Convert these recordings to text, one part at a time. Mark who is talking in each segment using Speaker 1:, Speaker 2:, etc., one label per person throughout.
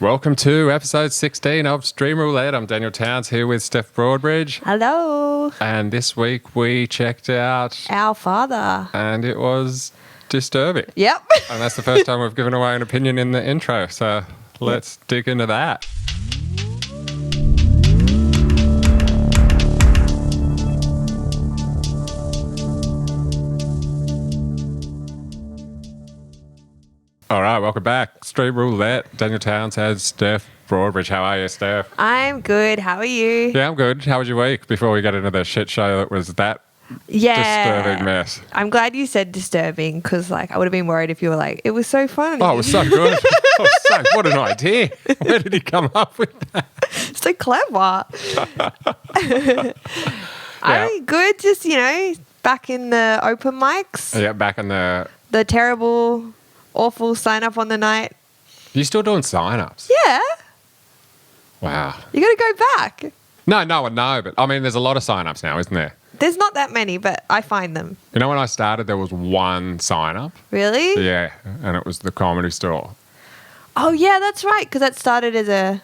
Speaker 1: Welcome to episode 16 of Stream Roulette. I'm Daniel Towns here with Steph Broadbridge.
Speaker 2: Hello.
Speaker 1: And this week we checked out
Speaker 2: Our Father.
Speaker 1: and it was disturbing.
Speaker 2: Yep.
Speaker 1: And that's the first time we've given away an opinion in the intro. So let's dig into that. All right, welcome back. Stream Roulette. Daniel Towns has Steph Broadbridge. How are you, Steph?
Speaker 2: I'm good. How are you?
Speaker 1: Yeah, I'm good. How was your week before we get into the shit show that was that disturbing mess?
Speaker 2: I'm glad you said disturbing because, I would have been worried if you were like, it was so funny.
Speaker 1: Oh, it was so good. What an idea. Where did he come up with that?
Speaker 2: So clever. I'm good. Just, back in the open mics.
Speaker 1: Yeah, back in the
Speaker 2: terrible, awful sign up on the night.
Speaker 1: You still doing sign-ups?
Speaker 2: Yeah.
Speaker 1: Wow.
Speaker 2: You got to go back.
Speaker 1: No, but I mean, there's a lot of sign-ups now, isn't there?
Speaker 2: There's not that many, but I find them.
Speaker 1: You know, when I started, there was one sign-up.
Speaker 2: Really?
Speaker 1: Yeah, and it was the Comedy Store.
Speaker 2: Oh, yeah, that's right, because that started as a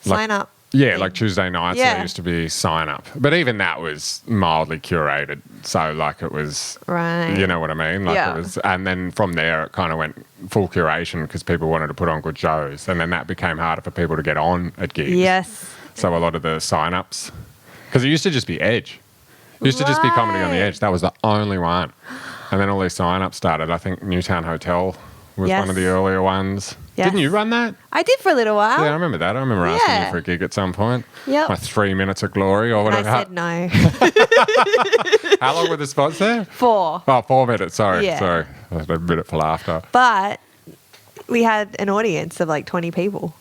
Speaker 2: sign-up.
Speaker 1: Yeah,
Speaker 2: thing.
Speaker 1: like Tuesday nights, there used to be sign-up. But even that was mildly curated. So, it was...
Speaker 2: Right.
Speaker 1: You know what I mean? It was, and then from there, it kind of went full curation because people wanted to put on good shows. And then that became harder for people to get on at gigs.
Speaker 2: Yes.
Speaker 1: So a lot of the sign-ups... Because it used to just be Edge. It used to just be Comedy on the Edge. That was the only one. And then all these sign-ups started. I think Newtown Hotel was one of the earlier ones.
Speaker 2: Yes.
Speaker 1: Didn't you run that?
Speaker 2: I did for a little while.
Speaker 1: Yeah, I remember that. I remember asking you for a gig at some point.
Speaker 2: Yep.
Speaker 1: My 3 minutes of glory or whatever.
Speaker 2: I said no.
Speaker 1: How long were the spots there?
Speaker 2: 4.
Speaker 1: Oh, 4 minutes. Sorry.
Speaker 2: Yeah.
Speaker 1: Sorry. I had a minute for laughter.
Speaker 2: But we had an audience of 20 people.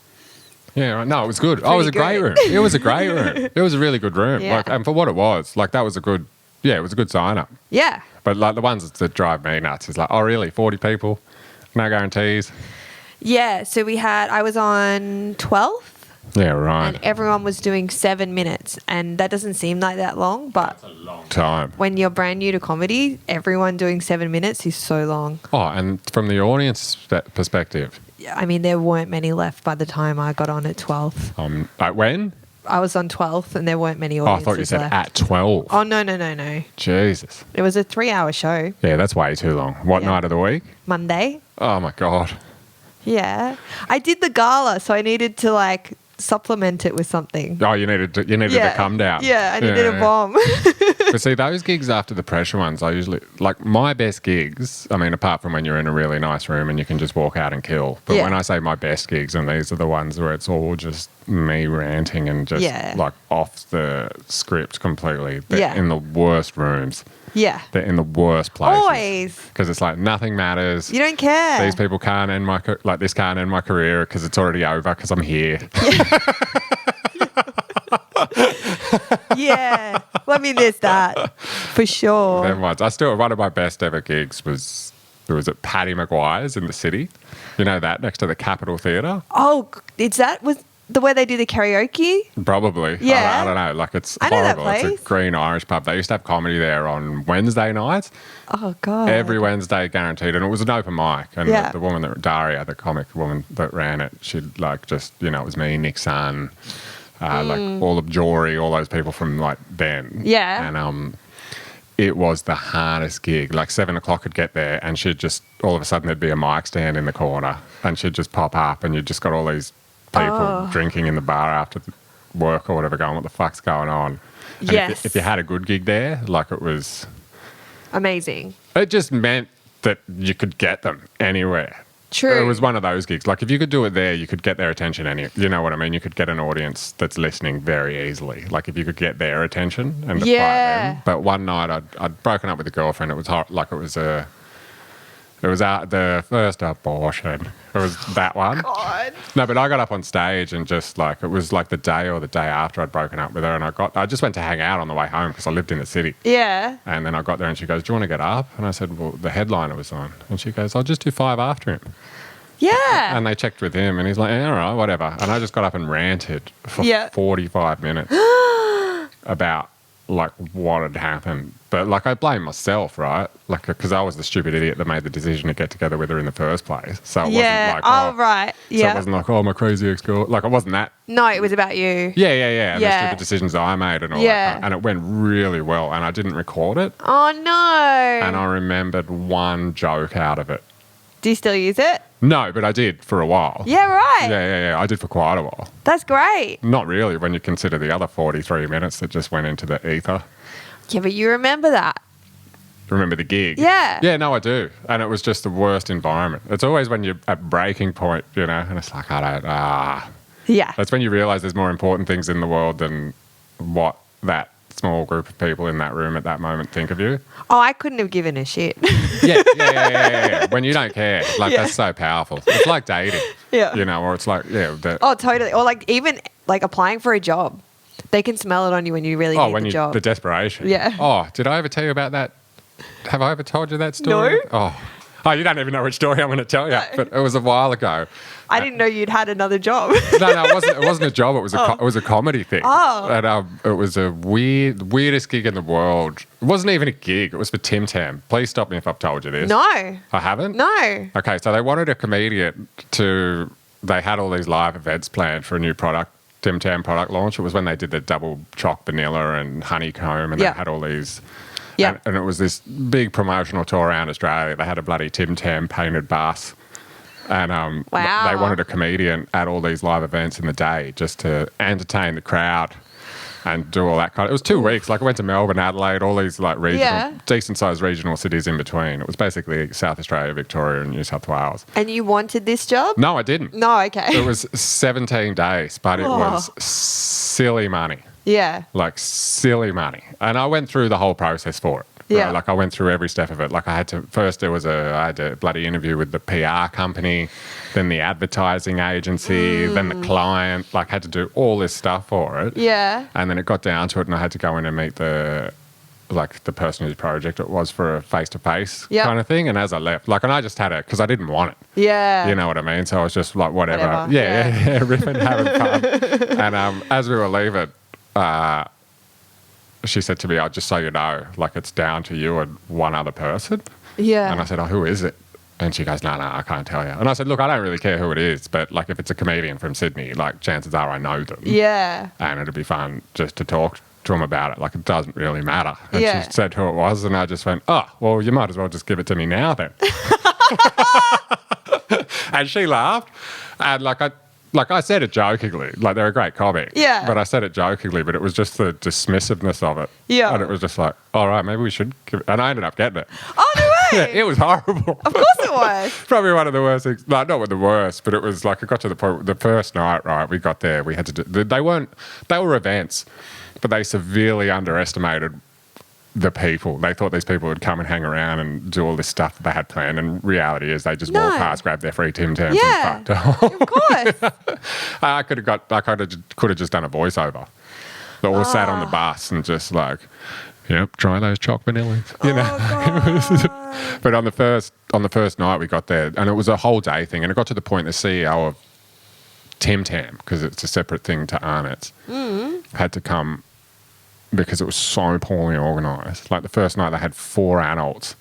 Speaker 1: Yeah, right. No, it was good. Oh, it was a great room. It was a great room. It was a really good room.
Speaker 2: Yeah.
Speaker 1: And for what it was, that was a good, it was a good sign-up.
Speaker 2: Yeah.
Speaker 1: But the ones that drive me nuts is oh, really? 40 people? No guarantees?
Speaker 2: Yeah. So I was on 12th.
Speaker 1: Yeah, right.
Speaker 2: And everyone was doing 7 minutes. And that doesn't seem like that long, but...
Speaker 1: That's a long time.
Speaker 2: When you're brand new to comedy, everyone doing 7 minutes is so long.
Speaker 1: Oh, and from the audience perspective...
Speaker 2: I mean, there weren't many left by the time I got on at 12th.
Speaker 1: When?
Speaker 2: I was on 12th and there weren't many
Speaker 1: Oh, I
Speaker 2: audiences
Speaker 1: thought you said
Speaker 2: left.
Speaker 1: at 12.
Speaker 2: Oh, no.
Speaker 1: Jesus.
Speaker 2: It was a 3-hour show.
Speaker 1: Yeah, that's way too long. What night of the week?
Speaker 2: Monday.
Speaker 1: Oh, my God.
Speaker 2: Yeah. I did the gala, so I needed to supplement it with something.
Speaker 1: Oh, you needed to come down.
Speaker 2: Yeah, I needed a bomb.
Speaker 1: But see, those gigs after the pressure ones, I usually, my best gigs, I mean, apart from when you're in a really nice room and you can just walk out and kill. But when I say my best gigs, and these are the ones where it's all just me ranting and just off the script completely. They're in the worst rooms.
Speaker 2: Yeah.
Speaker 1: They're in the worst places.
Speaker 2: Always.
Speaker 1: Because it's nothing matters.
Speaker 2: You don't care.
Speaker 1: These people can't end this can't end my career because it's already over because I'm here.
Speaker 2: Yeah. Well, I mean, there's that for sure.
Speaker 1: Then once. One of my best ever gigs was at Paddy Maguire's in the city. You know that, next to the Capitol Theatre?
Speaker 2: Oh, was the way they do the karaoke?
Speaker 1: Probably.
Speaker 2: Yeah.
Speaker 1: I don't know. It's
Speaker 2: I know that
Speaker 1: horrible.
Speaker 2: place.
Speaker 1: It's a green Irish pub. They used to have comedy there on Wednesday nights.
Speaker 2: Oh, God.
Speaker 1: Every Wednesday, guaranteed. And it was an open mic. And the woman Daria, the comic woman that ran it, she'd it was me, Nick Sun, all of Jory, all those people from then.
Speaker 2: Yeah.
Speaker 1: And it was the hardest gig. 7 o'clock would get there and she'd just, all of a sudden there'd be a mic stand in the corner and she'd just pop up and you'd just got all these people drinking in the bar after work or whatever going, what the fuck's going on? And
Speaker 2: yes.
Speaker 1: If you had a good gig there, it was...
Speaker 2: Amazing.
Speaker 1: It just meant that you could get them anywhere.
Speaker 2: True.
Speaker 1: It was one of those gigs. If you could do it there, you could get their attention you know what I mean? You could get an audience that's listening very easily. If you could get their attention and despite them. But one night I'd broken up with a girlfriend. It was hard, it was the first abortion. It was that one.
Speaker 2: God.
Speaker 1: No, but I got up on stage and just it was the day or the day after I'd broken up with her, and I just went to hang out on the way home because I lived in the city.
Speaker 2: Yeah.
Speaker 1: And then I got there and she goes, "Do you want to get up?" And I said, "Well, the headliner was on." And she goes, "I'll just do 5 after him."
Speaker 2: Yeah.
Speaker 1: And they checked with him and he's like, "All right, whatever." And I just got up and ranted for 45 minutes about like what had happened. But like I blame myself, right? Like because I was the stupid idiot that made the decision to get together with her in the first place. So it
Speaker 2: Yeah.
Speaker 1: wasn't like
Speaker 2: Right.
Speaker 1: So
Speaker 2: Yeah.
Speaker 1: it wasn't like my crazy ex-girl. Like it wasn't that.
Speaker 2: No, it was about you.
Speaker 1: Yeah. And the
Speaker 2: Yeah.
Speaker 1: stupid decisions that I made and all
Speaker 2: Yeah.
Speaker 1: that. And it went really well. And I didn't record it.
Speaker 2: Oh no.
Speaker 1: And I remembered one joke out of it.
Speaker 2: Do you still use it?
Speaker 1: No, but I did for a while.
Speaker 2: Yeah, right.
Speaker 1: Yeah. I did for quite a while.
Speaker 2: That's great.
Speaker 1: Not really when you consider the other 43 minutes that just went into the ether.
Speaker 2: Yeah, but you remember that.
Speaker 1: Remember the gig?
Speaker 2: Yeah.
Speaker 1: Yeah, no, I do. And it was just the worst environment. It's always when you're at breaking point, you know, and it's like,
Speaker 2: Yeah.
Speaker 1: That's when you realise there's more important things in the world than what that small group of people in that room at that moment think of you.
Speaker 2: Oh, I couldn't have given a shit.
Speaker 1: Yeah. When you don't care. Like,
Speaker 2: Yeah.
Speaker 1: that's so powerful. It's like dating.
Speaker 2: Yeah.
Speaker 1: You know, or it's like,
Speaker 2: Oh, totally. Or like even like applying for a job. They can smell it on you when you really need the job.
Speaker 1: the desperation.
Speaker 2: Yeah.
Speaker 1: Oh, did I ever tell you about that? Have I ever told you that story?
Speaker 2: No.
Speaker 1: Oh, you don't even know which story I'm going to tell you.
Speaker 2: No.
Speaker 1: But it was a while ago.
Speaker 2: I didn't know you'd had another job.
Speaker 1: No, it wasn't a job. It was it was a comedy thing.
Speaker 2: Oh.
Speaker 1: And it was a weirdest gig in the world. It wasn't even a gig. It was for Tim Tam. Please stop me if I've told you this.
Speaker 2: No.
Speaker 1: I haven't?
Speaker 2: No.
Speaker 1: Okay, so they wanted a comedian to... They had all these live events planned for a new product, Tim Tam product launch. It was when they did the double choc vanilla and honeycomb, and
Speaker 2: Yeah.
Speaker 1: they had all these...
Speaker 2: Yeah.
Speaker 1: And it was this big promotional tour around Australia. They had a bloody Tim Tam painted bus. And
Speaker 2: Wow.
Speaker 1: they wanted a comedian at all these live events in the day just to entertain the crowd and do all that kind of... It was 2 weeks. Like I went to Melbourne, Adelaide, all these like regional,
Speaker 2: Yeah.
Speaker 1: decent-sized regional cities in between. It was basically South Australia, Victoria and New South Wales.
Speaker 2: And you wanted this job?
Speaker 1: No, I didn't.
Speaker 2: No, okay.
Speaker 1: It was 17 days, but it
Speaker 2: Oh.
Speaker 1: was silly money.
Speaker 2: Yeah.
Speaker 1: Like silly money. And I went through the whole process for it.
Speaker 2: Yeah.
Speaker 1: Right? Like I went through every step of it. Like I had to, first I had a bloody interview with the PR company, then the advertising agency, then the client, like had to do all this stuff for it.
Speaker 2: Yeah.
Speaker 1: And then it got down to it and I had to go in and meet the person whose project it was for a face-to-face
Speaker 2: Yep.
Speaker 1: kind of thing. And as I left, like, and I just had it because I didn't want it.
Speaker 2: Yeah.
Speaker 1: You know what I mean? So I was just like, whatever.
Speaker 2: Whatever,
Speaker 1: Yeah, riffing, having fun. And as we were leaving, she said to me, "Oh, just so you know, like it's down to you and one other person."
Speaker 2: Yeah.
Speaker 1: And I said, "Oh, who is it?" And she goes, "No, I can't tell you." And I said, "Look, I don't really care who it is, but like if it's a comedian from Sydney, like chances are I know them.
Speaker 2: Yeah.
Speaker 1: And it'd be fun just to talk to them about it. Like it doesn't really matter." And
Speaker 2: Yeah.
Speaker 1: she said who it was, and I just went, "Oh, well, you might as well just give it to me now then." And she laughed, and like I said it jokingly, like they're a great comic.
Speaker 2: Yeah.
Speaker 1: But I said it jokingly, but it was just the dismissiveness of it.
Speaker 2: Yeah.
Speaker 1: And it was just like, all right, maybe we should give it. And I ended up getting it.
Speaker 2: Oh, no way.
Speaker 1: Yeah, it was horrible.
Speaker 2: Of course it was.
Speaker 1: Probably one of the worst things. Like, not the worst, but it was like, it got to the point, the first night, right, we got there, we had to do, they were events, but they severely underestimated the people. They thought these people would come and hang around and do all this stuff that they had planned, and reality is they just
Speaker 2: No.
Speaker 1: walk past, grab their free Tim Tams
Speaker 2: Yeah.
Speaker 1: and fucked off.
Speaker 2: Of course.
Speaker 1: I could have just done a voiceover. They all sat on the bus and just like, yep, try those choc vanillas. You know.
Speaker 2: God.
Speaker 1: But on the first night we got there, and it was a whole day thing, and it got to the point the CEO of Tim Tam, because it's a separate thing to Arnott's, had to come because it was so poorly organised. Like the first night they had 4 adults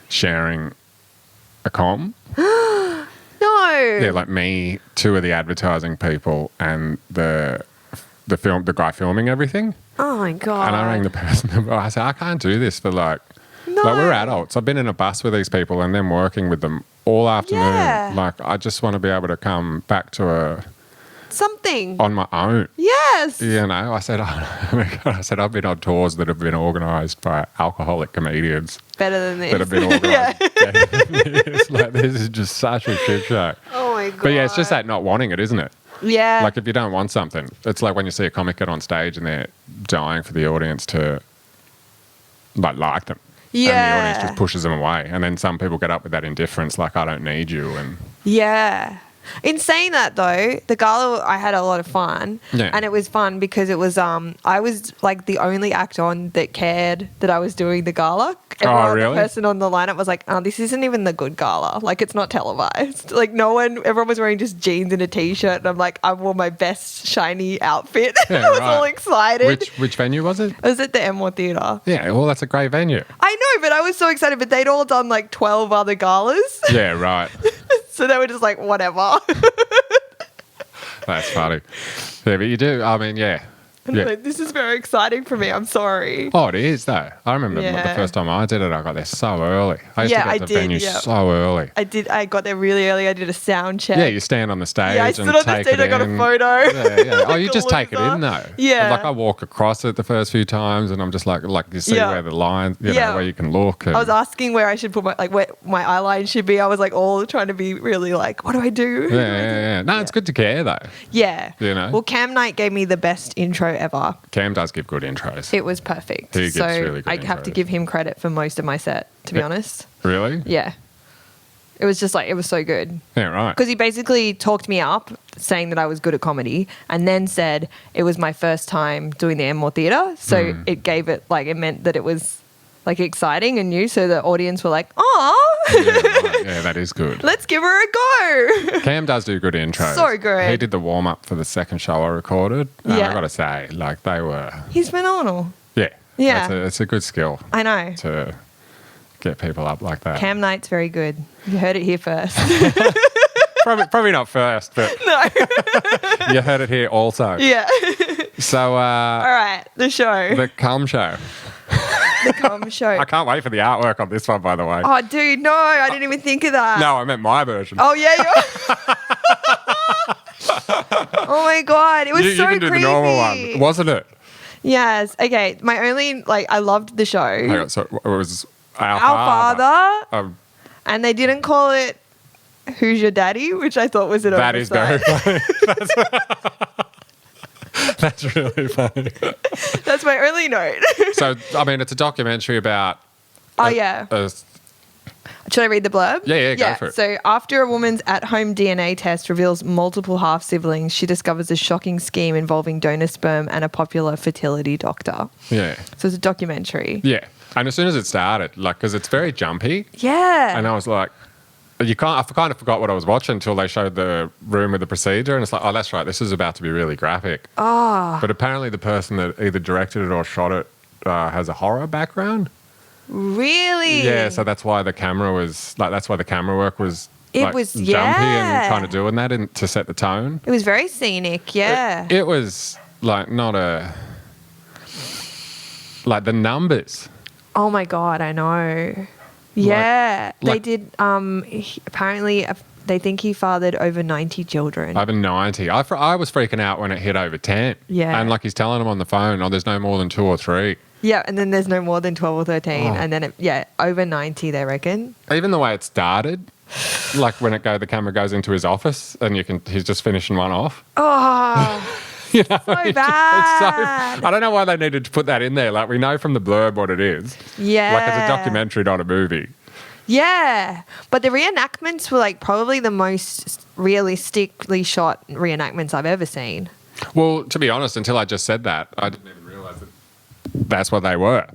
Speaker 1: sharing a comm.
Speaker 2: No.
Speaker 1: Yeah, like me, 2 of the advertising people, and the guy filming everything.
Speaker 2: Oh, my God.
Speaker 1: And I rang the person. I said, I can't do this for like we're adults. I've been in a bus with these people and then working with them all afternoon.
Speaker 2: Yeah.
Speaker 1: Like I just want to be able to come back to
Speaker 2: Something.
Speaker 1: on my own.
Speaker 2: Yes.
Speaker 1: You know, I said, I've been on tours that have been organised by alcoholic comedians
Speaker 2: Better than this.
Speaker 1: that have been organised. better than this. Like this is just such a shit show.
Speaker 2: Oh, my God.
Speaker 1: But yeah, it's just that not wanting it, isn't it?
Speaker 2: Yeah.
Speaker 1: Like if you don't want something, it's like when you see a comic get on stage and they're dying for the audience to like them. And the audience
Speaker 2: Yeah.
Speaker 1: just pushes them away. And then some people get up with that indifference, like I don't need you. And
Speaker 2: Yeah. In saying that though, the gala I had a lot of fun, and it was fun because it was I was like the only actor on that cared that I was doing the gala.
Speaker 1: Really?
Speaker 2: The person on the lineup was like, "Oh, this isn't even the good gala. Like, it's not televised. Like, everyone was wearing just jeans and a t-shirt, and I'm like, I wore my best shiny outfit.
Speaker 1: Yeah,
Speaker 2: I was all excited.
Speaker 1: Which venue was it?
Speaker 2: It was at the Enmore Theatre.
Speaker 1: Yeah, well, that's a great venue.
Speaker 2: I know, but I was so excited. But they'd all done like 12 other galas.
Speaker 1: Yeah, right.
Speaker 2: So they were just like, whatever.
Speaker 1: That's funny. Yeah, but you do. I mean, yeah.
Speaker 2: And like, this is very exciting for me. I'm sorry.
Speaker 1: Oh, it is though. I remember the first time I did it, I got there so early. I used to get to the venue so early.
Speaker 2: I got there really early. I did a sound check.
Speaker 1: Yeah, you stand on the stage.
Speaker 2: Yeah, I stood on the stage. I got a photo.
Speaker 1: Yeah. Oh, you just take it in though.
Speaker 2: Yeah.
Speaker 1: Like I walk across it the first few times, and I'm just like you see where the lines, you know, where you can look. And
Speaker 2: I was asking where I should put where my eyeline should be. I was like all trying to be really like, what do I do?
Speaker 1: Yeah. No, it's good to care though.
Speaker 2: Yeah.
Speaker 1: You know.
Speaker 2: Well, Cam Knight gave me the best intro ever.
Speaker 1: Cam does give good intros.
Speaker 2: It was perfect.
Speaker 1: He gives really good
Speaker 2: I have to give him credit for most of my set, to be honest.
Speaker 1: Really?
Speaker 2: Yeah. It was just like, it was so good.
Speaker 1: Yeah, right.
Speaker 2: Because he basically talked me up, saying that I was good at comedy, and then said it was my first time doing the Enmore Theatre. So it meant that it was like exciting and new. So the audience were like, oh,
Speaker 1: yeah, that is good.
Speaker 2: Let's give her a go.
Speaker 1: Cam does do good intros.
Speaker 2: So good.
Speaker 1: He did the warm up for the second show I recorded. And
Speaker 2: Yeah.
Speaker 1: I got to say, like they were.
Speaker 2: He's phenomenal.
Speaker 1: Yeah.
Speaker 2: Yeah.
Speaker 1: It's a good skill.
Speaker 2: I know.
Speaker 1: To get people up like that.
Speaker 2: Cam Knight's very good. You heard it here first.
Speaker 1: probably not first, but
Speaker 2: No.
Speaker 1: you heard it here also.
Speaker 2: Yeah.
Speaker 1: So,
Speaker 2: All right, the show.
Speaker 1: The cum show.
Speaker 2: The cum show.
Speaker 1: I can't wait for the artwork on this one, by the way.
Speaker 2: Oh, dude, no, I didn't even think of that.
Speaker 1: No, I meant my version.
Speaker 2: Oh, yeah, oh, my God. It was
Speaker 1: you
Speaker 2: so
Speaker 1: can do
Speaker 2: creepy.
Speaker 1: the normal one, wasn't it?
Speaker 2: Yes. Okay. My only, I loved the show.
Speaker 1: Hang on, so it was Our
Speaker 2: Father.
Speaker 1: Father.
Speaker 2: And they didn't call it Who's Your Daddy, which I thought was an
Speaker 1: That is very
Speaker 2: oversight.
Speaker 1: funny. That's really funny.
Speaker 2: That's my only note.
Speaker 1: So, I mean, it's a documentary about...
Speaker 2: Should I read the blurb?
Speaker 1: Yeah, go for it.
Speaker 2: So after a woman's at-home DNA test reveals multiple half-siblings, she discovers a shocking scheme involving donor sperm and a popular fertility doctor.
Speaker 1: Yeah.
Speaker 2: So it's a documentary.
Speaker 1: Yeah. And as soon as it started, because it's very jumpy.
Speaker 2: Yeah.
Speaker 1: And I was like... I kind of forgot what I was watching until they showed the room with the procedure, and it's like, oh, that's right, this is about to be really graphic.
Speaker 2: Oh.
Speaker 1: But apparently the person that either directed it or shot it has a horror background.
Speaker 2: Really?
Speaker 1: Yeah, so that's why the camera was that's why the camera work was jumpy and kind of doing that to set the tone.
Speaker 2: It was very scenic, yeah.
Speaker 1: It was not a the numbers.
Speaker 2: Oh my God, I know. Yeah, they did. Apparently, they think he fathered over 90 children.
Speaker 1: Over 90. I was freaking out when it hit over 10.
Speaker 2: Yeah.
Speaker 1: And he's telling them on the phone, there's no more than 2 or 3.
Speaker 2: Yeah, and then there's no more than 12 or 13. And then, over 90, they reckon.
Speaker 1: Even the way it started, when the camera goes into his office and he's just finishing one off.
Speaker 2: Oh,
Speaker 1: you know,
Speaker 2: so bad.
Speaker 1: I don't know why they needed to put that in there. We know from the blurb what it is.
Speaker 2: Yeah.
Speaker 1: It's a documentary, not a movie.
Speaker 2: Yeah. But the reenactments were probably the most realistically shot reenactments I've ever seen.
Speaker 1: Well, to be honest, until I just said that, I didn't even realise that that's what they were.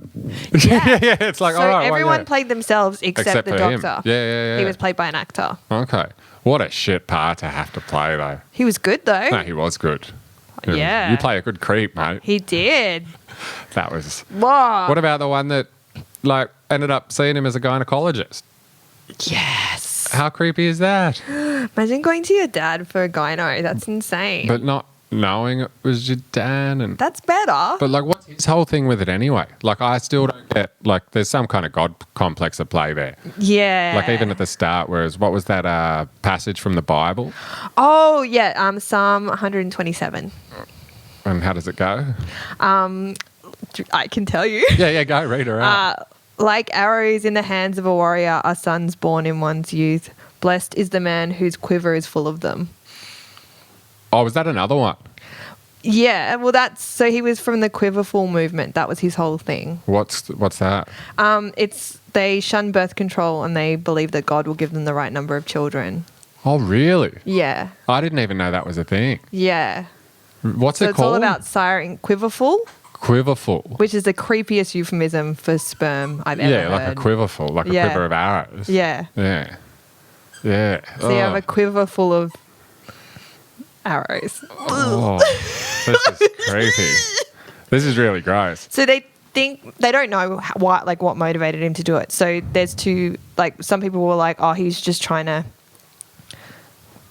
Speaker 2: Yeah.
Speaker 1: Yeah, it's like,
Speaker 2: so
Speaker 1: all right.
Speaker 2: everyone played themselves except the
Speaker 1: for
Speaker 2: doctor.
Speaker 1: Him. Yeah.
Speaker 2: He was played by an actor.
Speaker 1: Okay. What a shit part to have to play, though.
Speaker 2: He was good, though.
Speaker 1: No, he was good.
Speaker 2: Yeah.
Speaker 1: You play a good creep, mate.
Speaker 2: He did.
Speaker 1: That was...
Speaker 2: Whoa.
Speaker 1: What about the one that, ended up seeing him as a gynecologist?
Speaker 2: Yes.
Speaker 1: How creepy is that?
Speaker 2: Imagine going to your dad for a gyno. That's insane.
Speaker 1: But not knowing it was your dad and...
Speaker 2: That's better.
Speaker 1: But, what's his whole thing with it anyway? I still don't get... there's some kind of God complex at play there.
Speaker 2: Yeah.
Speaker 1: Even at the start, whereas what was that passage from the Bible?
Speaker 2: Oh, yeah. Psalm 127.
Speaker 1: And how does it go?
Speaker 2: I can tell you.
Speaker 1: Yeah, go read her out.
Speaker 2: Like arrows in the hands of a warrior are sons born in one's youth. Blessed is the man whose quiver is full of them.
Speaker 1: Oh, was that another one?
Speaker 2: Yeah, well, so he was from the Quiverful movement. That was his whole thing.
Speaker 1: What's that?
Speaker 2: They shun birth control and they believe that God will give them the right number of children.
Speaker 1: Oh, really?
Speaker 2: Yeah.
Speaker 1: I didn't even know that was a thing.
Speaker 2: Yeah.
Speaker 1: What's
Speaker 2: So
Speaker 1: it
Speaker 2: it's
Speaker 1: called?
Speaker 2: all about siren quiverful,
Speaker 1: Quiverful.
Speaker 2: which is the creepiest euphemism for sperm I've ever heard.
Speaker 1: Yeah, like a quiverful, like a
Speaker 2: Yeah.
Speaker 1: quiver of arrows.
Speaker 2: Yeah.
Speaker 1: Yeah. Yeah.
Speaker 2: So you have a quiver full of arrows.
Speaker 1: Oh, this is creepy. This is really gross.
Speaker 2: So they don't know what motivated him to do it. So there's two, like some people were like, oh, he's just trying to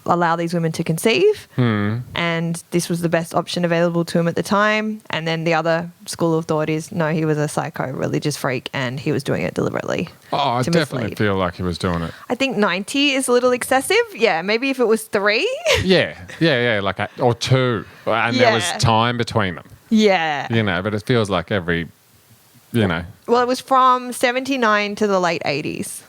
Speaker 2: allow these women to conceive, and this was the best option available to him at the time. And then the other school of thought is, no, he was a psycho religious freak and he was doing it deliberately.
Speaker 1: Oh, I
Speaker 2: to
Speaker 1: definitely
Speaker 2: mislead.
Speaker 1: feel like he was doing it.
Speaker 2: I think 90 is a little excessive. Yeah, maybe if it was 3.
Speaker 1: Yeah, like or 2, and there was
Speaker 2: Yeah.
Speaker 1: time between them.
Speaker 2: Yeah.
Speaker 1: You know, but it feels like every, you know.
Speaker 2: Well, it was from 79 to the late 80s.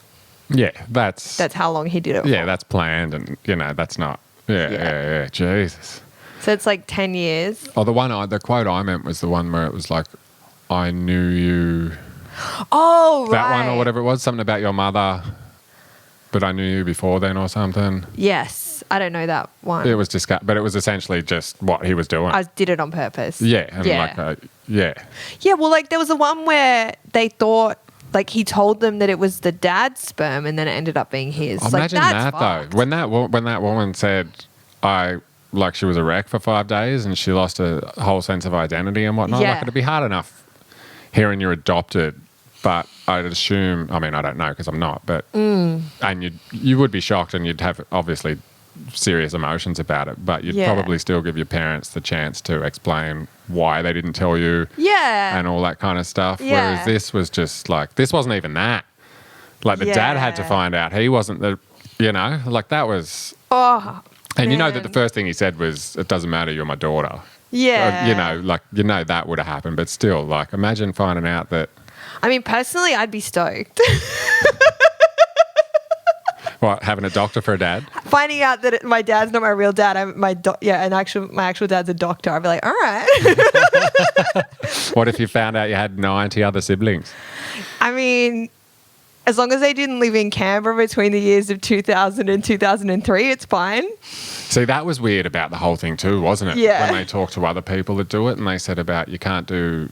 Speaker 1: Yeah, that's
Speaker 2: how long he did it
Speaker 1: yeah,
Speaker 2: for.
Speaker 1: that's planned, and you know that's not. Yeah. Jesus.
Speaker 2: So it's like 10 years.
Speaker 1: Oh, the quote I meant was the one where it was like, "I knew you."
Speaker 2: Oh, right.
Speaker 1: That one or whatever it was, something about your mother, but I knew you before then or something.
Speaker 2: Yes. I don't know that one.
Speaker 1: It was but it was essentially just what he was doing.
Speaker 2: I did it on purpose.
Speaker 1: Yeah, and
Speaker 2: Yeah.
Speaker 1: yeah.
Speaker 2: Yeah, well, like there was the one where they thought, like he told them that it was the dad's sperm, and then it ended up being his. Like,
Speaker 1: Imagine
Speaker 2: that's
Speaker 1: that
Speaker 2: fucked.
Speaker 1: though. When that woman said, she was a wreck for 5 days and she lost a whole sense of identity and whatnot.
Speaker 2: Yeah.
Speaker 1: Like it'd be hard enough hearing you're adopted, but I'd assume. I mean, I don't know because I'm not, but and you would be shocked and you'd have obviously serious emotions about it, but you'd
Speaker 2: Yeah.
Speaker 1: probably still give your parents the chance to explain why they didn't tell you.
Speaker 2: Yeah.
Speaker 1: And all that kind of stuff.
Speaker 2: Yeah.
Speaker 1: Whereas this was just like, this wasn't even that. Like the dad had to
Speaker 2: Yeah.
Speaker 1: find out he wasn't the, like that was.
Speaker 2: Oh,
Speaker 1: And you know that the
Speaker 2: man.
Speaker 1: first thing he said was, it doesn't matter, you're my daughter.
Speaker 2: Yeah.
Speaker 1: That would have happened. But still, like, imagine finding out that,
Speaker 2: I mean, personally, I'd be stoked.
Speaker 1: having a doctor for a dad?
Speaker 2: Finding out that my dad's not my real dad. My actual dad's a doctor. I'd be like, all right.
Speaker 1: What if you found out you had 90 other siblings?
Speaker 2: I mean, as long as they didn't live in Canberra between the years of 2000 and 2003, it's fine.
Speaker 1: See, that was weird about the whole thing too, wasn't it?
Speaker 2: Yeah.
Speaker 1: When they talked to other people that do it and they said about you can't do,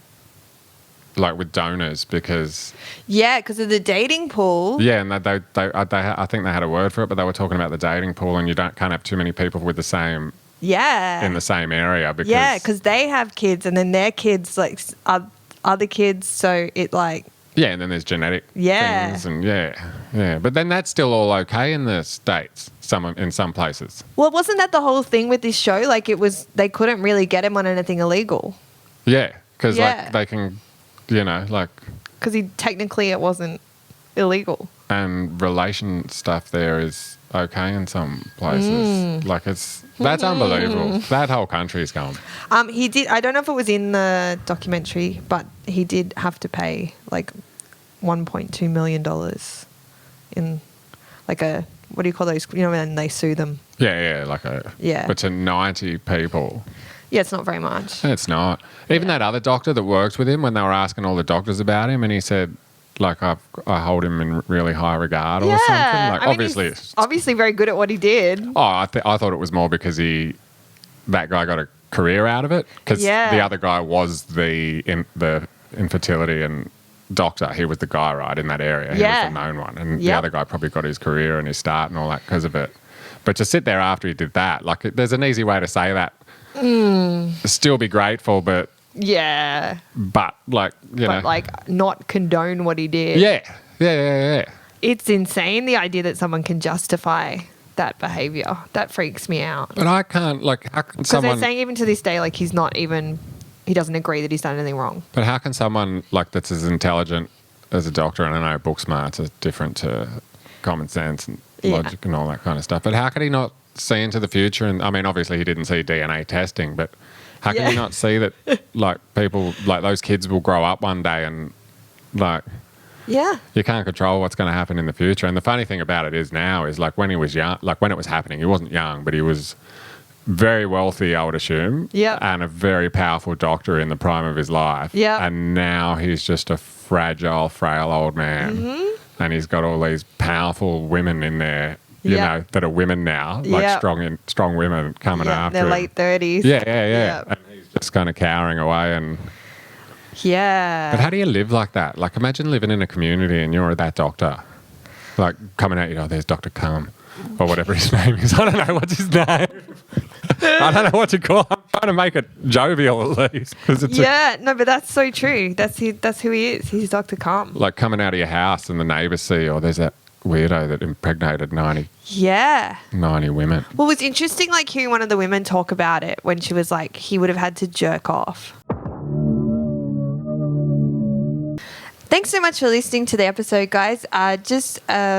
Speaker 1: like, with donors because...
Speaker 2: Yeah, because of the dating pool.
Speaker 1: Yeah, and I think they had a word for it, but they were talking about the dating pool and you can't have too many people with the same...
Speaker 2: Yeah.
Speaker 1: in the same area because...
Speaker 2: Yeah, because they have kids and then their kids, like, are other kids. So it, like...
Speaker 1: Yeah, and then there's genetic
Speaker 2: Yeah.
Speaker 1: things and yeah. But then that's still all okay in the States, in some places.
Speaker 2: Well, wasn't that the whole thing with this show? Like, it was... They couldn't really get him on anything illegal.
Speaker 1: Yeah, because
Speaker 2: Yeah.
Speaker 1: like they can,
Speaker 2: Because technically it wasn't illegal.
Speaker 1: and relation stuff there is okay in some places. Like that's unbelievable. That whole country's gone.
Speaker 2: He did... I don't know if it was in the documentary, but he did have to pay, like, $1.2 million in, like, a... What do you call those? You know, when they sue them.
Speaker 1: Yeah,
Speaker 2: Yeah.
Speaker 1: But to 90 people,
Speaker 2: Yeah, it's not very much.
Speaker 1: it's not. Even that other doctor that worked with him, when they were asking all the doctors about him, and he said, like, I hold him in really high regard or something. Like,
Speaker 2: I mean,
Speaker 1: obviously,
Speaker 2: he's obviously very good at what he did.
Speaker 1: oh, I thought it was more because that guy got a career out of it. Because
Speaker 2: Yeah.
Speaker 1: the other guy was the infertility and doctor. He was the guy, right, in that area. He
Speaker 2: Yeah.
Speaker 1: was the known one. And the
Speaker 2: Yep.
Speaker 1: other guy probably got his career and his start and all that because of it. But to sit there after he did that, like, there's an easy way to say that. Still be grateful, but
Speaker 2: Yeah.
Speaker 1: like, you know.
Speaker 2: But, like, not condone what he did.
Speaker 1: Yeah.
Speaker 2: It's insane, the idea that someone can justify that behavior. That freaks me out.
Speaker 1: But I can't, like, how can
Speaker 2: Because
Speaker 1: someone...
Speaker 2: they're saying even to this day, like, he doesn't agree that he's done anything wrong.
Speaker 1: But how can someone, like, that's as intelligent as a doctor, and I know book smarts are different to common sense and
Speaker 2: Yeah.
Speaker 1: logic and all that kind of stuff, but how could he not see into the future? And I mean, obviously he didn't see DNA testing, but how can
Speaker 2: Yeah.
Speaker 1: he not see that, like, people, like, those kids will grow up one day and, like,
Speaker 2: Yeah.
Speaker 1: you can't control what's going to happen in the future. And the funny thing about it is now is, like, when he was young, like, when it was happening, he wasn't young, but he was very wealthy, I would assume.
Speaker 2: Yeah.
Speaker 1: And a very powerful doctor in the prime of his life.
Speaker 2: Yeah.
Speaker 1: And now he's just a fragile, frail old man.
Speaker 2: Mm-hmm.
Speaker 1: And he's got all these powerful women in there you know, that are women now, like strong women coming after
Speaker 2: their
Speaker 1: him.
Speaker 2: late 30s.
Speaker 1: Yeah. And he's just kind of cowering away and...
Speaker 2: Yeah.
Speaker 1: But how do you live like that? Like, imagine living in a community and you're that doctor. Like, coming at you, oh, there's Dr. Cum. Or whatever his name is. I don't know what's his name. I don't know what to call him. I'm trying to make it jovial at least.
Speaker 2: No, but that's so true. That's who he is. He's Dr. Cum.
Speaker 1: Like coming out of your house and the neighbours see, or there's that weirdo that impregnated 90 women.
Speaker 2: Well, it was interesting, like, hearing one of the women talk about it when she was like, he would have had to jerk off. Thanks so much for listening to the episode, guys.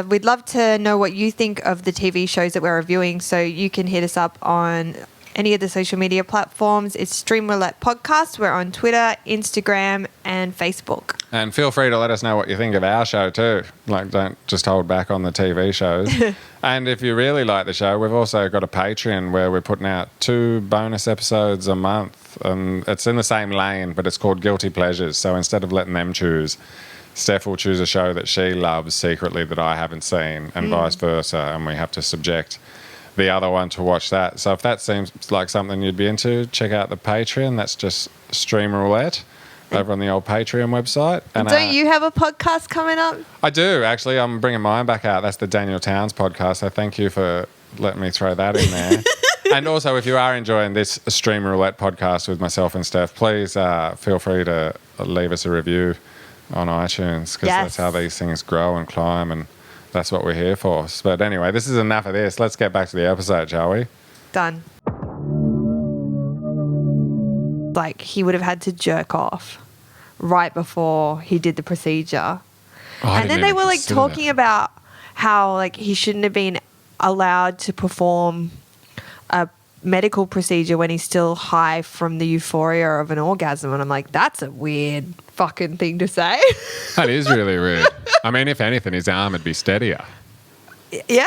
Speaker 2: We'd love to know what you think of the TV shows that we're reviewing, so you can hit us up on any of the social media platforms. It's Stream Roulette Podcast. We're on Twitter, Instagram, and Facebook.
Speaker 1: And feel free to let us know what you think of our show too. Like, don't just hold back on the TV shows. And if you really like the show, we've also got a Patreon where we're putting out 2 bonus episodes a month. And it's in the same lane, but it's called Guilty Pleasures. So instead of letting them choose, Steph will choose a show that she loves secretly that I haven't seen, and vice versa. And we have to subject the other one to watch that. So if that seems like something you'd be into, check out the Patreon. That's just Stream Roulette over on the old Patreon website. And
Speaker 2: don't you have a podcast coming up?
Speaker 1: I do, actually. I'm bringing mine back out. That's the Daniel Towns podcast. So thank you for letting me throw that in there. And also, if you are enjoying this Stream Roulette podcast with myself and Steph, please feel free to leave us a review on iTunes, because that's how these things grow and climb, and that's what we're here for. But anyway, this is enough of this. Let's get back to the episode, shall we?
Speaker 2: Done. Like, he would have had to jerk off right before he did the procedure. And then they were like talking about how, like, he shouldn't have been allowed to perform a medical procedure when he's still high from the euphoria of an orgasm. And I'm like, that's a weird fucking thing to say.
Speaker 1: That is really weird. I mean, if anything, his arm would be steadier.
Speaker 2: Yeah.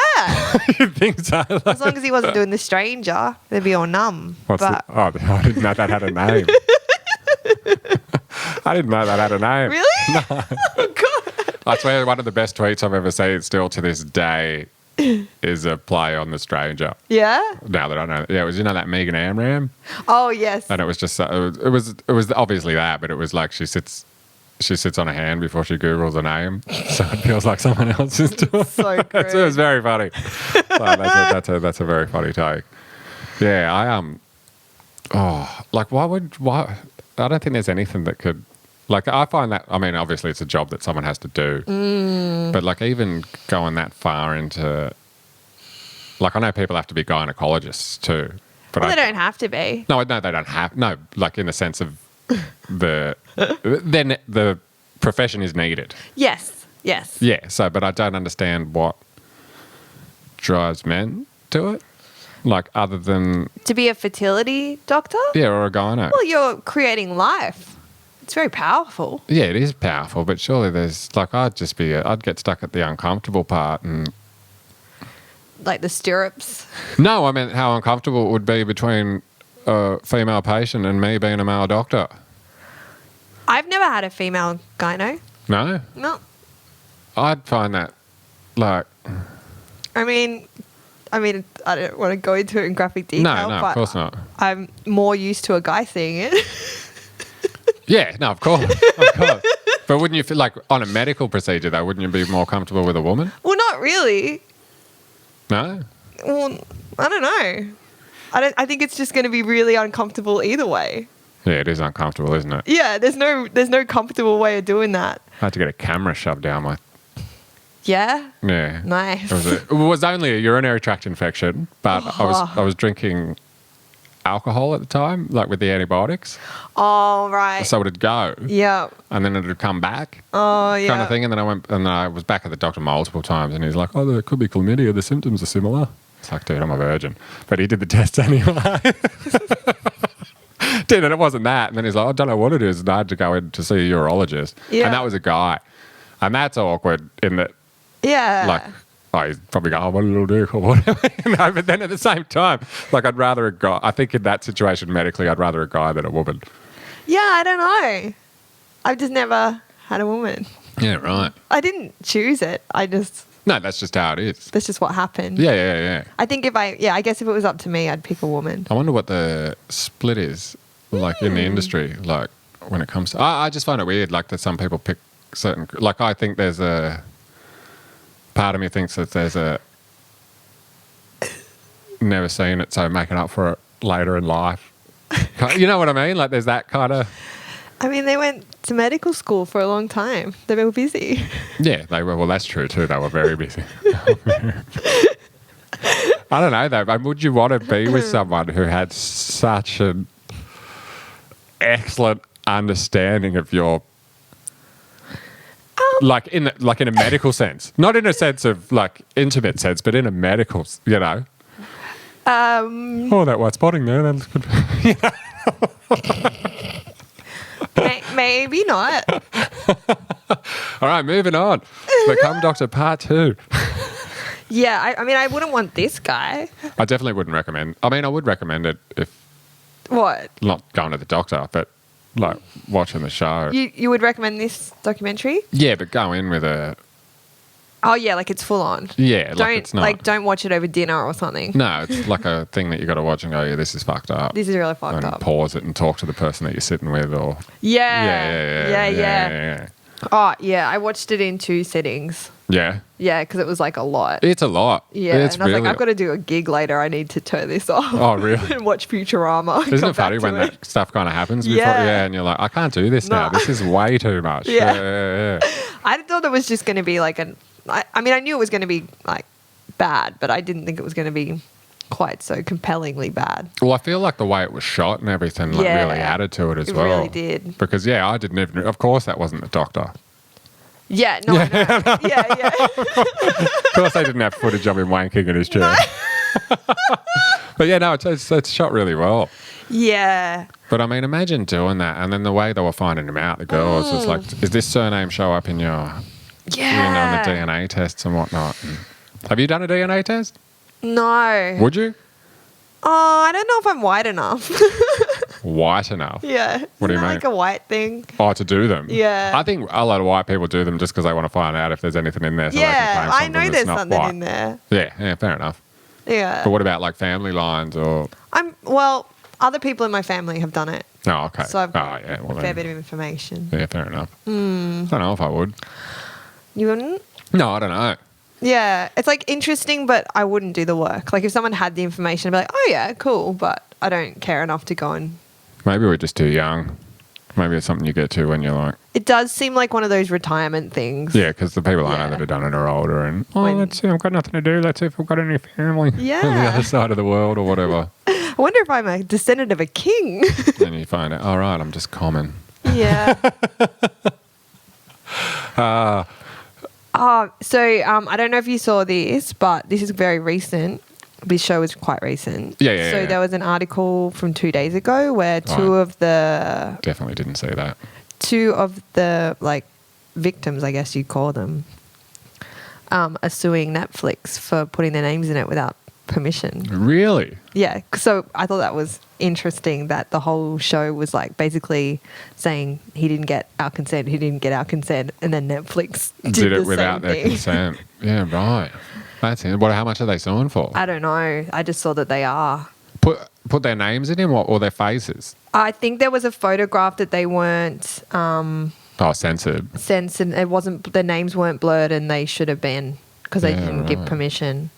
Speaker 1: You think so?
Speaker 2: As long as he wasn't doing the stranger, they'd be all numb.
Speaker 1: I didn't know that had a name. I didn't know that had a name.
Speaker 2: Really?
Speaker 1: No.
Speaker 2: Oh, God.
Speaker 1: I swear one of the best tweets I've ever seen still to this day is a play on the stranger.
Speaker 2: Yeah?
Speaker 1: Now that I know. Yeah, it was, that Megan Amram?
Speaker 2: Oh, yes.
Speaker 1: And it was just, it was obviously that, but it was like she sits on a hand before she Googles a name, so it feels like someone else is doing it.
Speaker 2: So good.
Speaker 1: It was very funny. That's a very funny take. Yeah, why? I don't think there's anything that could, like, I find that, I mean, obviously it's a job that someone has to do, but like even going that far into, like, I know people have to be gynecologists too, but
Speaker 2: they don't have to be.
Speaker 1: No, they don't have, no, like in the sense of then the profession is needed.
Speaker 2: Yes.
Speaker 1: Yeah, so, but I don't understand what drives men to it. Like, other than... To
Speaker 2: be a fertility doctor?
Speaker 1: Yeah, or a gyno.
Speaker 2: Well, you're creating life. It's very powerful.
Speaker 1: Yeah, it is powerful, but surely there's... Like, I'd get stuck at the uncomfortable part and...
Speaker 2: Like the stirrups?
Speaker 1: No, I mean how uncomfortable it would be between a female patient and me being a male doctor.
Speaker 2: I've never had a female gyno.
Speaker 1: No?
Speaker 2: No.
Speaker 1: I'd find that, like...
Speaker 2: I mean, I don't want to go into it in graphic detail.
Speaker 1: No,
Speaker 2: but
Speaker 1: of course not.
Speaker 2: I'm more used to a guy seeing it.
Speaker 1: Yeah, no, of course. But wouldn't you feel like on a medical procedure, though, wouldn't you be more comfortable with a woman?
Speaker 2: Well, not really.
Speaker 1: No?
Speaker 2: Well, I don't know. I think it's just going to be really uncomfortable either way.
Speaker 1: Yeah, it is uncomfortable, isn't it?
Speaker 2: Yeah, there's no comfortable way of doing that.
Speaker 1: I had to get a camera shoved down my...
Speaker 2: Yeah?
Speaker 1: Yeah.
Speaker 2: Nice.
Speaker 1: It was only a urinary tract infection, but I was drinking alcohol at the time, like with the antibiotics.
Speaker 2: Oh, right.
Speaker 1: So it'd go.
Speaker 2: Yeah.
Speaker 1: And then it'd come back.
Speaker 2: Oh, yeah.
Speaker 1: Kind of thing. And then I was back at the doctor multiple times and he's like, oh, there could be chlamydia. The symptoms are similar. It's like, dude, I'm a virgin. But he did the tests anyway. Dude, and it wasn't that. And then he's like, I don't know what it is. And I had to go in to see a urologist. Yeah. And that was a guy. And that's awkward in that.
Speaker 2: Yeah.
Speaker 1: Like, he's probably going, oh, what a little dick or whatever. No, but then at the same time, like, I'd rather a guy. I think in that situation medically, I'd rather a guy than a woman.
Speaker 2: Yeah, I don't know. I've just never had a woman.
Speaker 1: Yeah, right.
Speaker 2: I didn't choose it. I just
Speaker 1: No, that's just how it is.
Speaker 2: That's just what happened.
Speaker 1: Yeah.
Speaker 2: I think I guess if it was up to me, I'd pick a woman.
Speaker 1: I wonder what the split is like in the industry, like when it comes to. I just find it weird, like that some people pick certain. Like I think there's a part of me thinks that there's a never seen it, so making up for it later in life. You know what I mean? Like there's that kind of.
Speaker 2: I mean, they went to medical school for a long time. They were busy.
Speaker 1: Yeah, they were. Well, that's true too. They were very busy. I don't know though. But would you want to be with someone who had such an excellent understanding of your, like in a medical sense, not in a sense of like intimate sense, but in a medical, you know? Oh, that white spotting there. That looks good.
Speaker 2: Maybe not.
Speaker 1: All right, moving on. Become Doctor Part 2.
Speaker 2: Yeah, I mean, I wouldn't want this guy.
Speaker 1: I definitely wouldn't recommend. I mean, I would recommend it if
Speaker 2: What?
Speaker 1: not going to the doctor, but like watching the show.
Speaker 2: You would recommend this documentary?
Speaker 1: Yeah, but go in with a.
Speaker 2: Oh yeah, like it's full on.
Speaker 1: Yeah, like it's not.
Speaker 2: Don't watch it over dinner or something.
Speaker 1: No, it's like a thing that you got to watch and go, yeah, this is fucked up.
Speaker 2: This is really fucked
Speaker 1: and
Speaker 2: up.
Speaker 1: Pause it and talk to the person that you're sitting with, or
Speaker 2: Yeah. Oh yeah, I watched it in 2 sittings.
Speaker 1: Yeah.
Speaker 2: Yeah, because it was like a lot.
Speaker 1: It's a lot.
Speaker 2: Yeah,
Speaker 1: it's
Speaker 2: and I was
Speaker 1: really
Speaker 2: like, I've got to do a gig later. I need to turn this off.
Speaker 1: Oh, really?
Speaker 2: And watch Futurama.
Speaker 1: Isn't it funny when that stuff kind of happens before? Yeah, and you're like, I can't do this now. This is way too much.
Speaker 2: Yeah. I thought it was just going to be like I mean, I knew it was going to be like bad, but I didn't think it was going to be quite so compellingly bad.
Speaker 1: Well, I feel like the way it was shot and everything like really added to it as well.
Speaker 2: It really did.
Speaker 1: Because I didn't even. Of course, that wasn't the doctor.
Speaker 2: Yeah, no, I know. Yeah.
Speaker 1: Of course, they didn't have footage of him wanking in his chair. But yeah, no, it's shot really well.
Speaker 2: Yeah.
Speaker 1: But I mean, imagine doing that, and then the way they were finding him out, the girls, was like, "Is this surname show up in your, the DNA tests and whatnot?" Have you done a DNA test?
Speaker 2: No.
Speaker 1: Would you?
Speaker 2: Oh, I don't know if I'm white enough.
Speaker 1: White enough?
Speaker 2: Yeah.
Speaker 1: What do you mean?
Speaker 2: Like a white thing.
Speaker 1: Oh, to do them?
Speaker 2: Yeah.
Speaker 1: I think a lot of white people do them just because they want to find out if there's anything in there. So they can claim
Speaker 2: I know there's something
Speaker 1: white.
Speaker 2: in there.
Speaker 1: Yeah, fair enough.
Speaker 2: Yeah.
Speaker 1: But what about like family lines or?
Speaker 2: Other people in my family have done it.
Speaker 1: Oh, okay.
Speaker 2: So I've got
Speaker 1: a
Speaker 2: fair bit of information.
Speaker 1: Yeah, fair enough. I don't know if I would.
Speaker 2: You wouldn't?
Speaker 1: No, I don't know.
Speaker 2: Yeah, it's like interesting, but I wouldn't do the work. Like if someone had the information, I'd be like, oh yeah, cool, but I don't care enough to go and...
Speaker 1: Maybe we're just too young. Maybe it's something you get to when you're like...
Speaker 2: It does seem like one of those retirement things.
Speaker 1: Yeah, because the people I know that have done it are older and, let's see, I've got nothing to do. Let's see if I've got any family on the other side of the world or whatever.
Speaker 2: I wonder if I'm a descendant of a king.
Speaker 1: Then you find out, all right, I'm just common.
Speaker 2: Yeah. I don't know if you saw this, but this is very recent. This show is quite recent.
Speaker 1: Yeah.
Speaker 2: So there was an article from 2 days ago where
Speaker 1: Definitely didn't see that.
Speaker 2: 2 of the like victims, I guess you'd call them, are suing Netflix for putting their names in it without permission.
Speaker 1: Really?
Speaker 2: Yeah. So I thought that was interesting that the whole show was like basically saying he didn't get our consent, and then Netflix did
Speaker 1: it without their consent. Yeah, right. That's it. How much are they suing for?
Speaker 2: I don't know. I just saw that they are.
Speaker 1: Put their names in him or their faces?
Speaker 2: I think there was a photograph that they weren't
Speaker 1: censored.
Speaker 2: Censored. It wasn't, their names weren't blurred and they should have been because they didn't give permission.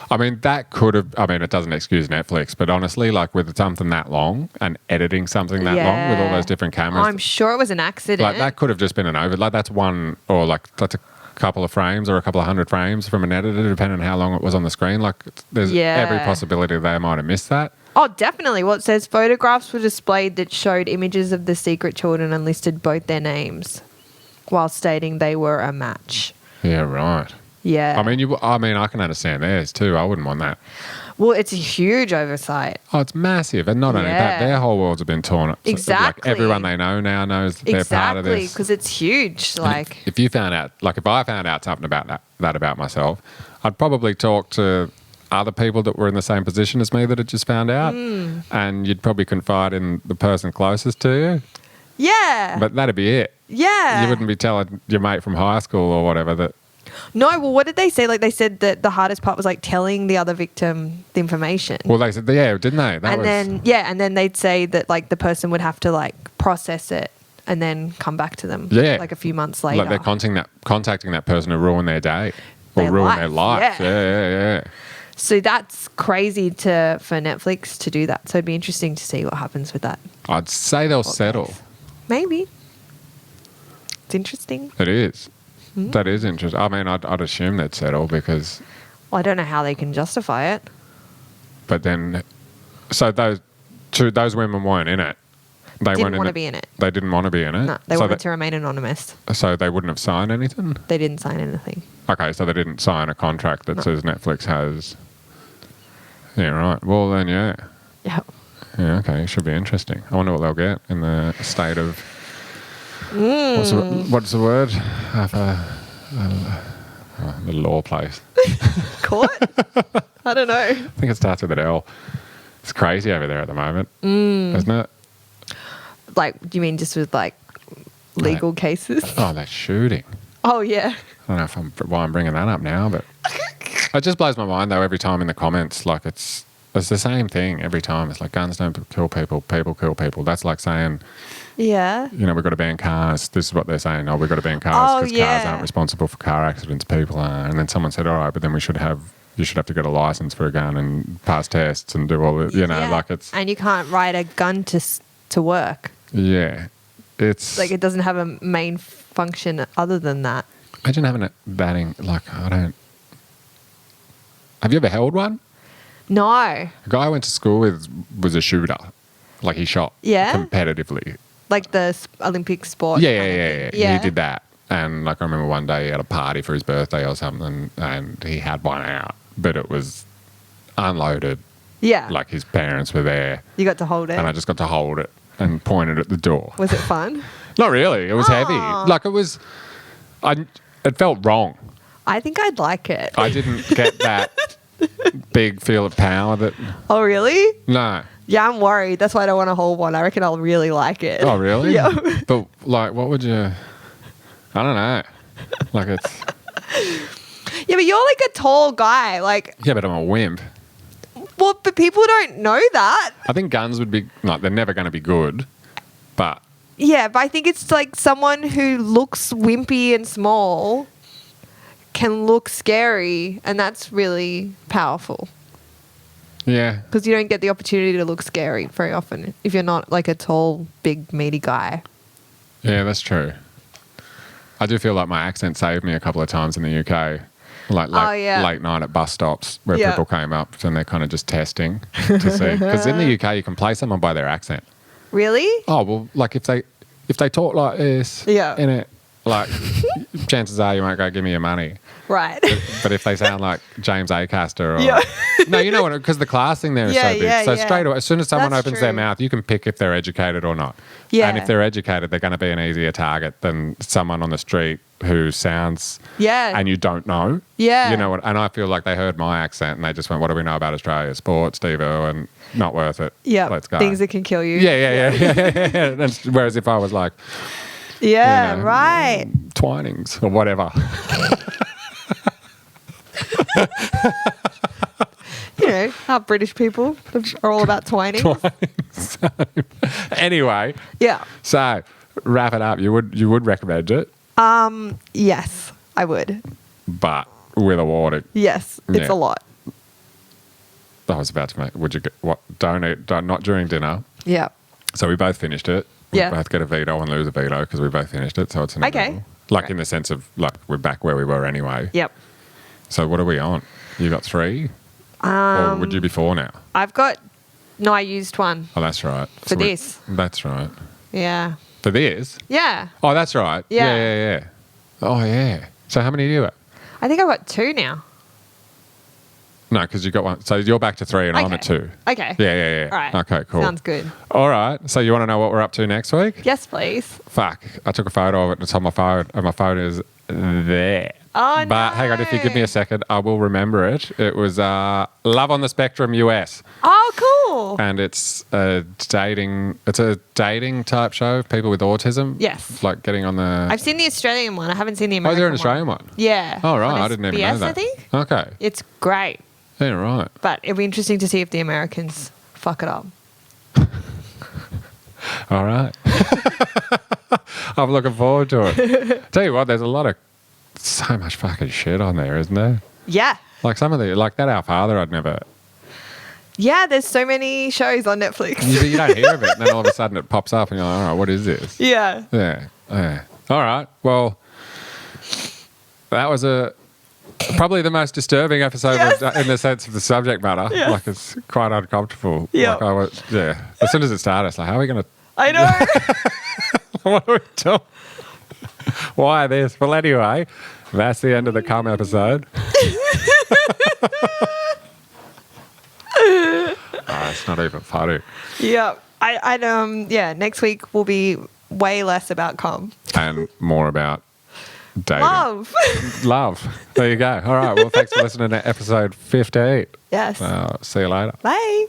Speaker 1: I mean, that could have... I mean, it doesn't excuse Netflix, but honestly, like with something that long and editing something that long with all those different cameras...
Speaker 2: I'm sure it was an accident.
Speaker 1: Like, that could have just been an over... Like, that's one... Or, like, that's a couple of frames or a couple of 100 frames from an editor, depending on how long it was on the screen. Like, there's every possibility they might have missed that.
Speaker 2: Oh, definitely. Well, it says photographs were displayed that showed images of the secret children and listed both their names while stating they were a match.
Speaker 1: Yeah, right.
Speaker 2: Yeah.
Speaker 1: I mean, I can understand theirs too. I wouldn't want that.
Speaker 2: Well, it's a huge oversight.
Speaker 1: Oh, it's massive. And not only that, their whole worlds have been torn up.
Speaker 2: Exactly.
Speaker 1: Like, everyone they know now knows they're part of this.
Speaker 2: Exactly, because it's huge. Like,
Speaker 1: if you found out, like if I found out something about that about myself, I'd probably talk to other people that were in the same position as me that had just found out. And you'd probably confide in the person closest to you.
Speaker 2: Yeah.
Speaker 1: But that'd be it.
Speaker 2: Yeah.
Speaker 1: You wouldn't be telling your mate from high school or whatever that...
Speaker 2: No, well, what did they say? Like, they said that the hardest part was like telling the other victim the information.
Speaker 1: Well, they said, yeah, didn't they?
Speaker 2: And then they'd say that like the person would have to like process it and then come back to them.
Speaker 1: Yeah.
Speaker 2: Like a few months later.
Speaker 1: Like they're contacting that person to ruin their day or ruin their life. Yeah.
Speaker 2: So that's crazy for Netflix to do that. So it'd be interesting to see what happens with that.
Speaker 1: I'd say they'll settle.
Speaker 2: Maybe. It's interesting.
Speaker 1: It is. That is interesting. I mean, I'd assume they'd settle because...
Speaker 2: Well, I don't know how they can justify it.
Speaker 1: But then... So those women weren't in it. They
Speaker 2: didn't want to be in it.
Speaker 1: They didn't want to be in it?
Speaker 2: No, they wanted to remain anonymous.
Speaker 1: So they wouldn't have signed anything?
Speaker 2: They didn't sign anything.
Speaker 1: Okay, so they didn't sign a contract that says Netflix has... Yeah, right. Well, then, yeah.
Speaker 2: Yeah.
Speaker 1: Yeah, okay. It should be interesting. I wonder what they'll get in the state of... What's the word? The law place.
Speaker 2: Court? I don't know.
Speaker 1: I think it starts with an L. It's crazy over there at the moment, isn't it?
Speaker 2: Like, do you mean just with like legal cases?
Speaker 1: Oh, that shooting.
Speaker 2: Oh, yeah.
Speaker 1: I don't know why I'm bringing that up now, but it just blows my mind though every time in the comments. Like it's the same thing every time. It's like guns don't kill people, people kill people. That's like saying...
Speaker 2: Yeah.
Speaker 1: You know, we've got to ban cars. This is what they're saying. Oh, we've got to ban cars because cars aren't responsible for car accidents. People are. And then someone said, all right, but then you should have to get a license for a gun and pass tests and do all the, like it's...
Speaker 2: And you can't ride a gun to work.
Speaker 1: Yeah. It's...
Speaker 2: Like it doesn't have a main function other than that.
Speaker 1: Imagine having a batting, like, I don't... Have you ever held one?
Speaker 2: No.
Speaker 1: A guy I went to school with was a shooter. Like he shot competitively.
Speaker 2: Like the Olympic sport.
Speaker 1: Yeah. He did that. And like I remember one day he had a party for his birthday or something and he had one out. But it was unloaded.
Speaker 2: Yeah.
Speaker 1: Like his parents were there.
Speaker 2: You got to hold it?
Speaker 1: And I just got to hold it and point it at the door.
Speaker 2: Was it fun?
Speaker 1: Not really. It was heavy. Like it was... it felt wrong.
Speaker 2: I think I'd like it.
Speaker 1: I didn't get that big feel of power that...
Speaker 2: Oh, really?
Speaker 1: No.
Speaker 2: Yeah, I'm worried. That's why I don't want to hold one. I reckon I'll really like it.
Speaker 1: Oh, really?
Speaker 2: Yeah.
Speaker 1: But, like, what would you... I don't know. Like, it's...
Speaker 2: Yeah, but you're like a tall guy. Like...
Speaker 1: Yeah, but I'm a wimp.
Speaker 2: Well, but people don't know that.
Speaker 1: I think guns would be... Like, they're never going to be good, but...
Speaker 2: Yeah, but I think it's like someone who looks wimpy and small can look scary, and that's really powerful.
Speaker 1: Yeah.
Speaker 2: Because you don't get the opportunity to look scary very often if you're not like a tall, big, meaty guy.
Speaker 1: Yeah, that's true. I do feel like my accent saved me a couple of times in the UK. Like late night at bus stops where people came up and they're kind of just testing to see. Because in the UK, you can play someone by their accent.
Speaker 2: Really?
Speaker 1: Oh, well, like if they talk like this, in it, like chances are you won't go give me your money.
Speaker 2: Right.
Speaker 1: But if they sound like James Acaster or... No, you know what? Because the class thing there is so big. So straight away, as soon as someone opens their mouth, you can pick if they're educated or not.
Speaker 2: Yeah.
Speaker 1: And if they're educated, they're going to be an easier target than someone on the street who sounds...
Speaker 2: Yeah.
Speaker 1: And you don't know.
Speaker 2: Yeah.
Speaker 1: You know what? And I feel like they heard my accent and they just went, what do we know about Australia? Sports, Steve-O, and not worth it.
Speaker 2: Yeah.
Speaker 1: Let's go.
Speaker 2: Things that can kill you.
Speaker 1: Yeah. Whereas if I was like...
Speaker 2: Yeah,
Speaker 1: you know,
Speaker 2: right.
Speaker 1: Twinings or whatever.
Speaker 2: You know, how British people are all about twining.
Speaker 1: Anyway.
Speaker 2: Yeah.
Speaker 1: So, wrap it up. You would recommend it?
Speaker 2: Yes, I would.
Speaker 1: But with a warning.
Speaker 2: Yes, it's a lot.
Speaker 1: I was about to make... Would you get... What? Don't eat... Not during dinner.
Speaker 2: Yeah.
Speaker 1: So we both finished it. We both get a veto and lose a veto because we both finished it. So it's an
Speaker 2: okay.
Speaker 1: Like in the sense of like we're back where we were anyway.
Speaker 2: Yep.
Speaker 1: So what are we on? You got 3? Or would you be 4 now?
Speaker 2: I've got... No, I used one.
Speaker 1: Oh, that's right.
Speaker 2: For this.
Speaker 1: That's right.
Speaker 2: Yeah.
Speaker 1: For this?
Speaker 2: Yeah.
Speaker 1: Oh, that's right. Yeah. Oh, yeah. So how many do you have?
Speaker 2: I think I've got 2 now.
Speaker 1: No, because you got 1. So you're back to 3 and I'm at 2.
Speaker 2: Okay.
Speaker 1: Yeah.
Speaker 2: All right.
Speaker 1: Okay, cool.
Speaker 2: Sounds good.
Speaker 1: All right. So you want to know what we're up to next week?
Speaker 2: Yes, please.
Speaker 1: Fuck. I took a photo of it and it's on my phone and my phone is there.
Speaker 2: Oh,
Speaker 1: But hang on, if you give me a second, I will remember it. It was Love on the Spectrum US.
Speaker 2: Oh, cool.
Speaker 1: And it's a dating type show of people with autism.
Speaker 2: Yes.
Speaker 1: Like getting on the...
Speaker 2: I've seen the Australian one. I haven't seen the
Speaker 1: Oh,
Speaker 2: American
Speaker 1: is there an
Speaker 2: one.
Speaker 1: Australian one?
Speaker 2: Yeah.
Speaker 1: Oh, right.
Speaker 2: On
Speaker 1: I didn't even know
Speaker 2: SBS,
Speaker 1: that.
Speaker 2: I think.
Speaker 1: Okay.
Speaker 2: It's great.
Speaker 1: Yeah, right.
Speaker 2: But it'll be interesting to see if the Americans fuck it up.
Speaker 1: All right. I'm looking forward to it. Tell you what, there's so much fucking shit on there, isn't there?
Speaker 2: Yeah.
Speaker 1: Like some of like that Our Father, I'd never...
Speaker 2: Yeah, there's so many shows on Netflix.
Speaker 1: You don't hear of it, and then all of a sudden it pops up and you're like, all right, what is this?
Speaker 2: Yeah.
Speaker 1: Yeah. All right. Well, that was probably the most disturbing episode in the sense of the subject matter.
Speaker 2: Yes.
Speaker 1: Like it's quite uncomfortable.
Speaker 2: Yeah.
Speaker 1: Like as soon as it started, it's like, how are we going to...
Speaker 2: I know.
Speaker 1: What are we doing? Why this? Well, anyway, that's the end of the cum episode. It's not even funny.
Speaker 2: Yeah. Next week will be way less about cum.
Speaker 1: And more about dating.
Speaker 2: Love.
Speaker 1: There you go. All right. Well, thanks for listening to episode 15.
Speaker 2: Yes.
Speaker 1: See you later.
Speaker 2: Bye.